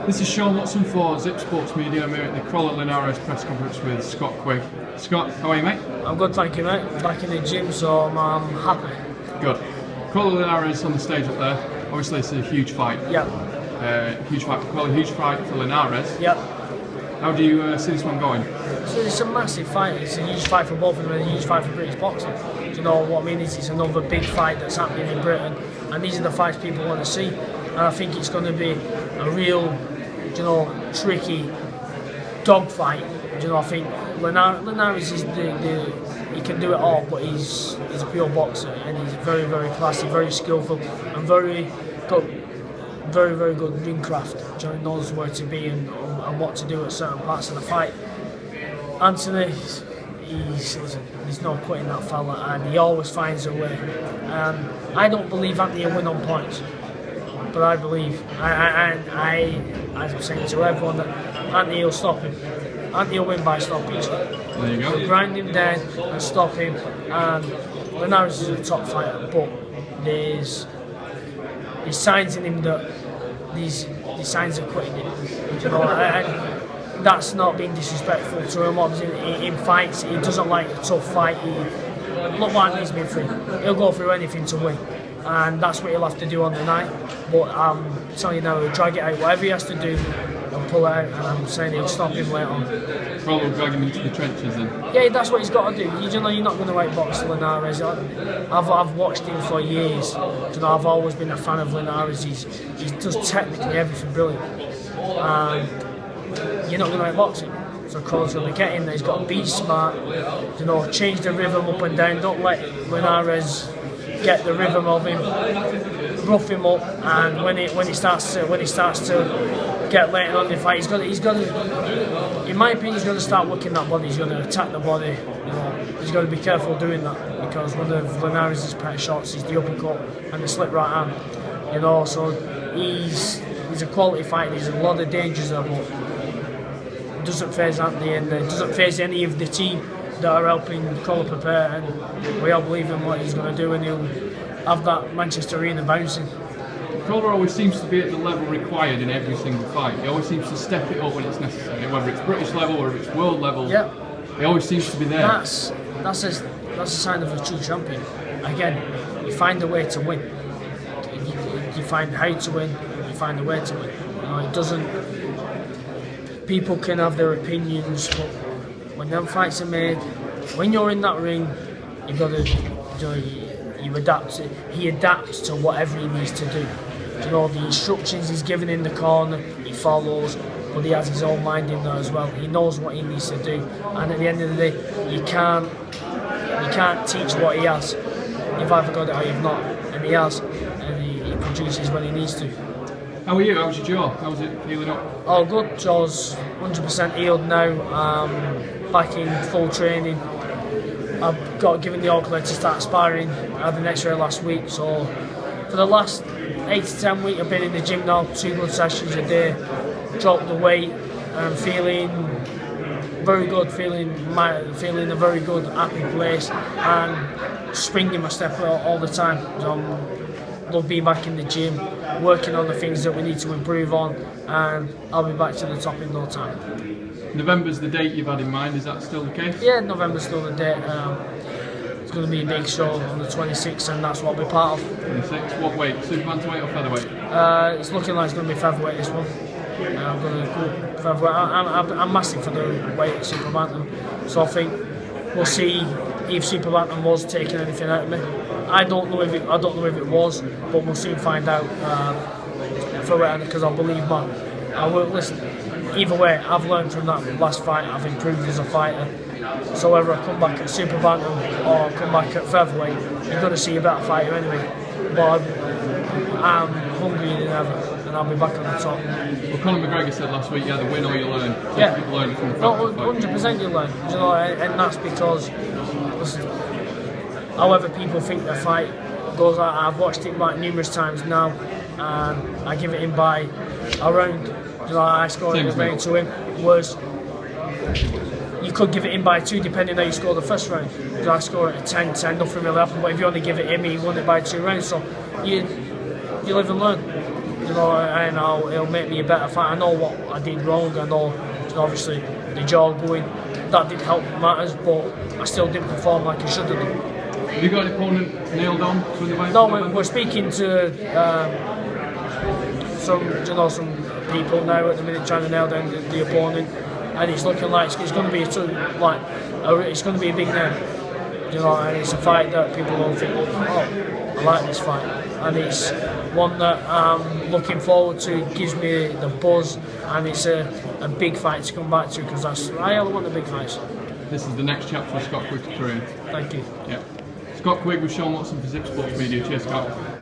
This is Sean Watson for Zip Sports Media. I'm here at the Crolla Linares press conference with Scott Quigg. Scott, how are you, mate? I'm good, thank you, mate. Back in the gym, so I'm happy. Good. Crolla Linares on the stage up there. Obviously, it's a huge fight. Yep. Huge fight for Crolla, huge fight for Linares. Yep. How do you see this one going? So it's a massive fight. It's a huge fight for both of them, and a huge fight for British boxing. Do you know what I mean? It's another big fight that's happening in Britain, and these are the fights people want to see. And I think it's going to be a real, tricky dog fight. I think Linares is he can do it all, but he's a pure boxer, and he's very, very classy, very skillful, and very good ring craft. He knows where to be and what to do at certain parts of the fight. Anthony, there's no quitting that fella, and he always finds a way. I don't believe Anthony will win on points, but I believe, as I'm saying to everyone, that Anthony will stop him. Anthony will win by stoppage. There you go. He'll grind him down and stop him. And Linares is a top fighter, but there's signs in him that these signs are quitting him. And that's not being disrespectful to him. Obviously, in fights, he doesn't like a tough fight. Look what Anthony's been through. He'll go through anything to win, and that's what he'll have to do on the night. But I'm telling you now, he'll drag it out. Whatever he has to do, he'll pull it out, and I'm saying he'll stop him later on. Crolla will drag him into the trenches then. Yeah, that's what he's got to do. You're not going to outbox Linares. I've watched him for years. I've always been a fan of Linares. He does technically everything brilliant. You're not going to outbox him. So Crolla's going to get in there. He's got to be smart. Change the rhythm up and down. Don't let Linares get the rhythm of him. Rough him up, and when he starts to get later on in the fight, he's got to, in my opinion, he's going to start working that body. He's going to attack the body. He's got to be careful doing that, because one of Linares' pet shots is the uppercut and the slip right hand. So he's a quality fighter. There's a lot of dangers there, but doesn't faze Anthony, and doesn't faze any of the team that are helping Crolla prepare. And we all believe in what he's going to do, and he'll have that Manchester Arena bouncing. Crolla always seems to be at the level required in every single fight. He always seems to step it up when it's necessary, whether it's British level or it's world level. Yep. He always seems to be there. That's a sign of a true champion. Again, you find a way to win. You find how to win. You find a way to win. It doesn't. People can have their opinions, but when them fights are made, when you're in that ring, you've got to. You adapt. He adapts to whatever he needs to do. The instructions he's given in the corner, he follows, but he has his own mind in there as well. He knows what he needs to do, and at the end of the day, you can't teach what he has. You've either got it or you've not, and he has, and he produces when he needs to. How are you? How's your jaw? How's it healing up? Oh, good. Jaw's 100% healed now. Back in full training. I've got given the all-clear to start sparring. I had an X-ray last week, so for the last 8 to 10 weeks I've been in the gym now, 2 good sessions a day, dropped the weight, and feeling very good, feeling a very good, happy place, and springing my step all the time. So I love being back in the gym, working on the things that we need to improve on, and I'll be back to the top in no time. November's the date you've had in mind, is that still the case? Yeah, November's still the date. It's going to be a big show on the 26th, and that's what I'll be part of. 26? What weight? Superbantamweight or featherweight? It's looking like it's going to be featherweight this one. I'm going to go featherweight. I'm massive for the weight at super bantam, so I think we'll see if super bantam was taking anything out of me. I don't know if it was, but we'll soon find out. Because I believe I will listen. Either way, I've learned from that last fight. I've improved as a fighter. So whether I come back at super bantam or come back at featherweight, you're going to see a better fighter anyway. But I'm hungrier than ever, and I'll be back on the top. Well, Conor McGregor said last week, yeah, the win or you learn. Yeah, you learn from the no, 100% you learn. And that's because, listen, however people think the fight goes, I've watched it back numerous times now, and I give it in by a round. I scored in the round to him was, you could give it in by 2 depending on how you score the first round. I score it at 10-10, nothing really happened, but if you only give it him, he won it by 2 rounds. So you live and learn. you know, and it'll make me a better fighter. I know what I did wrong. I know, you know, obviously the jaw going, that did help matters, but I still didn't perform like I should have done. Have you got an opponent nailed on for the fight? No, we're speaking to some people now at the minute trying to nail down the opponent, and it's looking like it's going to be it's going to be a big name, you know, and it's a fight that people will think, oh, I like this fight, and it's one that I'm looking forward to. It gives me the buzz, and it's a big fight to come back to, because I want the big fights. This is the next chapter of Scott Quigg's career. Thank you. Yeah. Scott Quigg with Sean Watson for Zip Sports Media. Cheers, Scott.